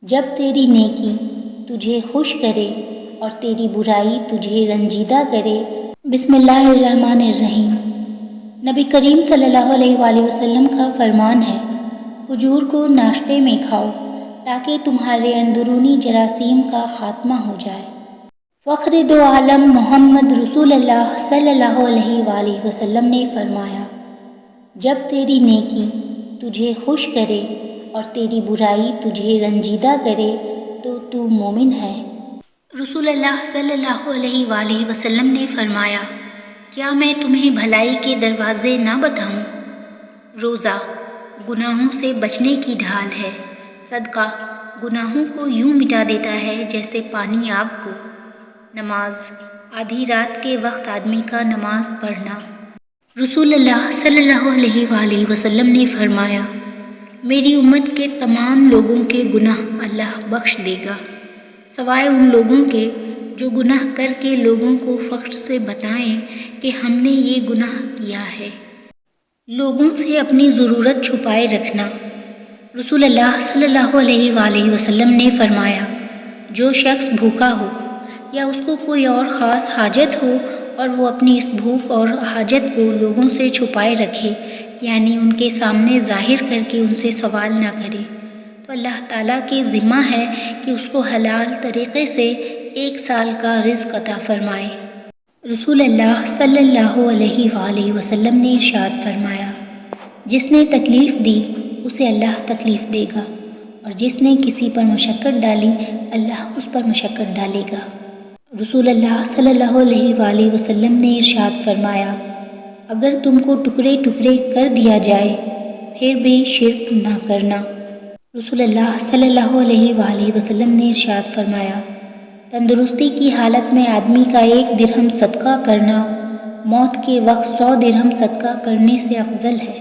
جب تیری نیکی تجھے خوش کرے اور تیری برائی تجھے رنجیدہ کرے۔ بسم اللہ الرحمن الرحیم۔ نبی کریم صلی اللہ علیہ وآلہ وسلم کا فرمان ہے، کھجور کو ناشتے میں کھاؤ تاکہ تمہارے اندرونی جراثیم کا خاتمہ ہو جائے۔ فخر دو عالم محمد رسول اللہ صلی اللہ علیہ وآلہ وسلم نے فرمایا، جب تیری نیکی تجھے خوش کرے اور تیری برائی تجھے رنجیدہ کرے تو مومن ہے۔ رسول اللہ صلی اللہ علیہ وآلہ وسلم نے فرمایا، کیا میں تمہیں بھلائی کے دروازے نہ بتاؤں؟ روزہ گناہوں سے بچنے کی ڈھال ہے۔ صدقہ گناہوں کو یوں مٹا دیتا ہے جیسے پانی آگ کو۔ نماز آدھی رات کے وقت آدمی کا نماز پڑھنا۔ رسول اللہ صلی اللہ علیہ وآلہ وسلم نے فرمایا، میری امت کے تمام لوگوں کے گناہ اللہ بخش دے گا، سوائے ان لوگوں کے جو گناہ کر کے لوگوں کو فخر سے بتائیں کہ ہم نے یہ گناہ کیا ہے۔ لوگوں سے اپنی ضرورت چھپائے رکھنا۔ رسول اللہ صلی اللہ علیہ وآلہ وسلم نے فرمایا، جو شخص بھوکا ہو یا اس کو کوئی اور خاص حاجت ہو اور وہ اپنی اس بھوک اور حاجت کو لوگوں سے چھپائے رکھے، یعنی ان کے سامنے ظاہر کر کے ان سے سوال نہ کرے، تو اللہ تعالیٰ کے ذمہ ہے کہ اس کو حلال طریقے سے 1 سال کا رزق عطا فرمائے۔ رسول اللہ صلی اللہ علیہ وآلہ وسلم نے ارشاد فرمایا، جس نے تکلیف دی اسے اللہ تکلیف دے گا، اور جس نے کسی پر مشقت ڈالی اللہ اس پر مشقت ڈالے گا۔ رسول اللہ صلی اللہ علیہ وآلہ وسلم نے ارشاد فرمایا، اگر تم کو ٹکڑے ٹکڑے کر دیا جائے پھر بھی شرک نہ کرنا۔ رسول اللہ صلی اللہ علیہ وآلہ وسلم نے ارشاد فرمایا، تندرستی کی حالت میں آدمی کا 1 درہم صدقہ کرنا موت کے وقت 100 درہم صدقہ کرنے سے افضل ہے۔